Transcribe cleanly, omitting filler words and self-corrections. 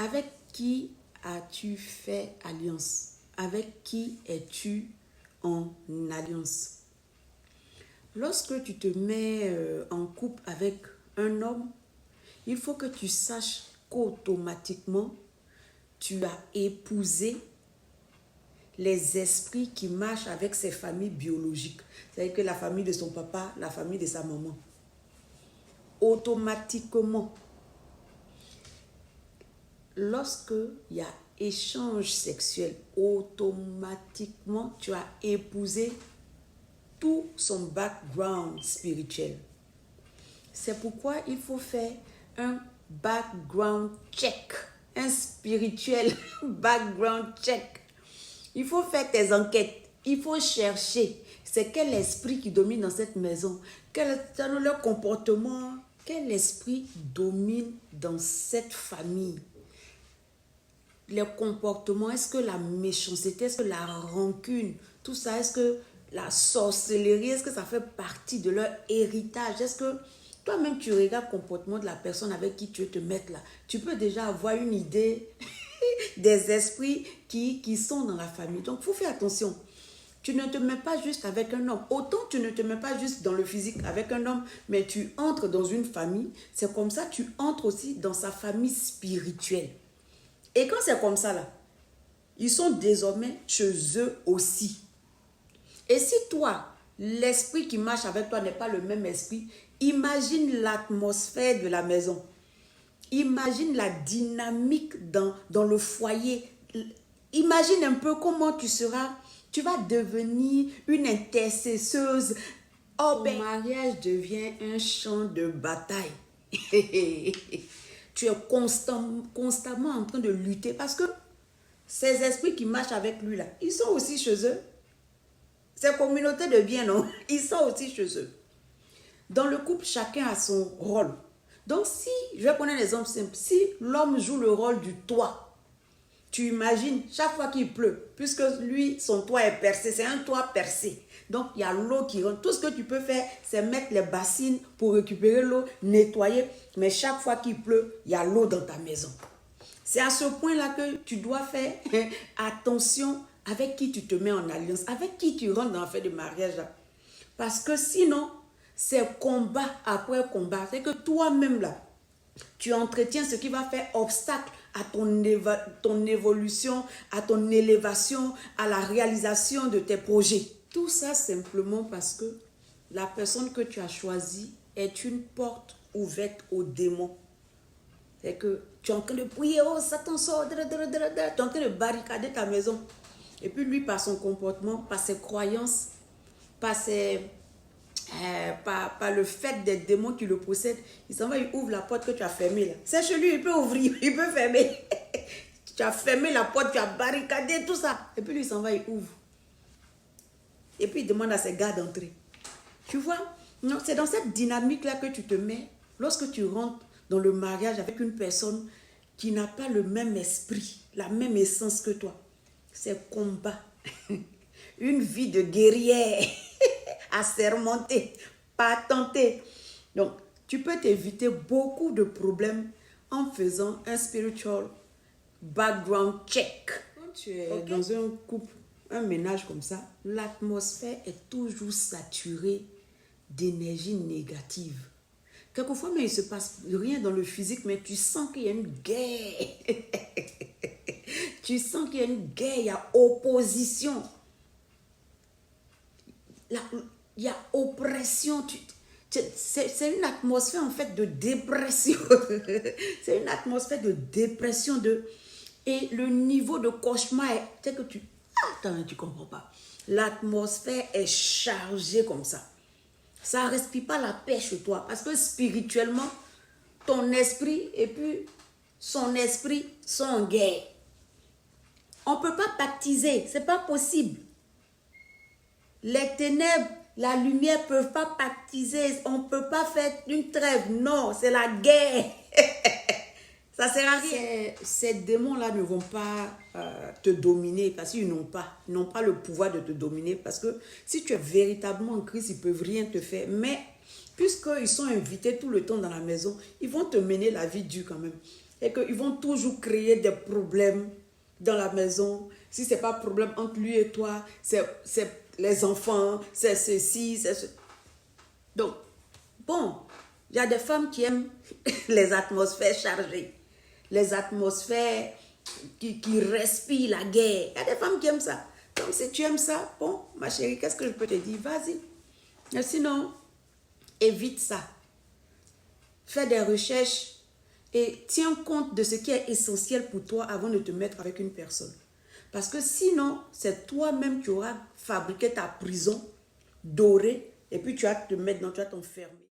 Avec qui as-tu fait alliance? Avec qui es-tu en alliance? Lorsque tu te mets en couple avec un homme, il faut que tu saches qu'automatiquement, tu as épousé les esprits qui marchent avec ses familles biologiques. C'est-à-dire que la famille de son papa, la famille de sa maman. Automatiquement, lorsque il y a échange sexuel, automatiquement, tu as épousé tout son background spirituel. C'est pourquoi il faut faire un background check, un spirituel background check. Il faut faire tes enquêtes, il faut chercher c'est quel esprit qui domine dans cette maison, quel est leur comportement, quel esprit domine dans cette famille. Les comportements, est-ce que la méchanceté, est-ce que la rancune, tout ça, est-ce que la sorcellerie, est-ce que ça fait partie de leur héritage? Est-ce que toi-même tu regardes le comportement de la personne avec qui tu veux te mettre là, tu peux déjà avoir une idée des esprits qui sont dans la famille. Donc, il faut faire attention. Tu ne te mets pas juste avec un homme. Autant tu ne te mets pas juste dans le physique avec un homme, mais tu entres dans une famille. C'est comme ça, tu entres aussi dans sa famille spirituelle. Et quand c'est comme ça, là, ils sont désormais chez eux aussi. Et si toi, l'esprit qui marche avec toi n'est pas le même esprit, imagine l'atmosphère de la maison. Imagine la dynamique dans le foyer. Imagine un peu comment tu seras. Tu vas devenir une intercesseuse. Oh, ton mariage devient un champ de bataille. Tu es constamment en train de lutter parce que ces esprits qui marchent avec lui là, ils sont aussi chez eux. Ces communautés de bien, non? Ils sont aussi chez eux. Dans le couple, chacun a son rôle. Donc si, je vais prendre un exemple simple, si l'homme joue le rôle du toit, tu imagines, chaque fois qu'il pleut, puisque lui, son toit est percé, c'est un toit percé. Donc, il y a l'eau qui rentre. Tout ce que tu peux faire, c'est mettre les bassines pour récupérer l'eau, nettoyer. Mais chaque fois qu'il pleut, il y a l'eau dans ta maison. C'est à ce point-là que tu dois faire attention avec qui tu te mets en alliance, avec qui tu rentres dans l'affaire de mariage. Parce que sinon, c'est combat après combat. C'est que toi-même, là, tu entretiens ce qui va faire obstacle à ton évolution, à ton élévation, à la réalisation de tes projets. Tout ça simplement parce que la personne que tu as choisie est une porte ouverte aux démons. C'est que tu es en train de prier, oh Satan sort, tu es en train de barricader ta maison. Et puis lui, par son comportement, par ses croyances, par le fait des démons qui le possèdent, il s'en va, il ouvre la porte que tu as fermée là. C'est chez lui, il peut ouvrir, il peut fermer. Tu as fermé la porte, tu as barricadé, tout ça. Et puis lui, il s'en va, il ouvre. Et puis il demande à ses gars d'entrer. Tu vois, c'est dans cette dynamique-là que tu te mets lorsque tu rentres dans le mariage avec une personne qui n'a pas le même esprit, la même essence que toi. C'est combat. Une vie de guerrière assermentée, patentée. Donc, tu peux t'éviter beaucoup de problèmes en faisant un spiritual background check. Quand tu es dans un couple, un ménage comme ça, l'atmosphère est toujours saturée d'énergie négative. Quelquefois, mais il ne se passe rien dans le physique, mais tu sens qu'il y a une guerre. Tu sens qu'il y a une guerre, il y a opposition. Il y a oppression. C'est une atmosphère en fait de dépression. C'est une atmosphère de dépression. Et le niveau de cauchemar, c'est que tu... Attends, tu ne comprends pas. L'atmosphère est chargée comme ça. Ça ne respire pas la paix chez toi. Parce que spirituellement, ton esprit et puis son esprit sont en guerre. On ne peut pas pactiser. Ce n'est pas possible. Les ténèbres, la lumière ne peuvent pas pactiser. On ne peut pas faire une trêve. Non, c'est la guerre. Ça ne sert à rien. Ces démons-là ne vont pas te dominer parce qu'ils n'ont pas le pouvoir de te dominer. Parce que si tu es véritablement en Christ, ils ne peuvent rien te faire. Mais puisqu'ils sont invités tout le temps dans la maison, ils vont te mener la vie dure quand même. et qu'ils vont toujours créer des problèmes dans la maison. Si ce n'est pas problème entre lui et toi, c'est les enfants, c'est ceci, c'est ce. Donc, bon, il y a des femmes qui aiment les atmosphères chargées, les atmosphères qui respirent la guerre. Il y a des femmes qui aiment ça. Donc, si tu aimes ça, bon, ma chérie, qu'est-ce que je peux te dire? Vas-y. Mais sinon, évite ça. Fais des recherches et tiens compte de ce qui est essentiel pour toi avant de te mettre avec une personne. Parce que sinon, c'est toi-même qui auras fabriqué ta prison dorée et puis tu vas te mettre dans, tu vas t'enfermer.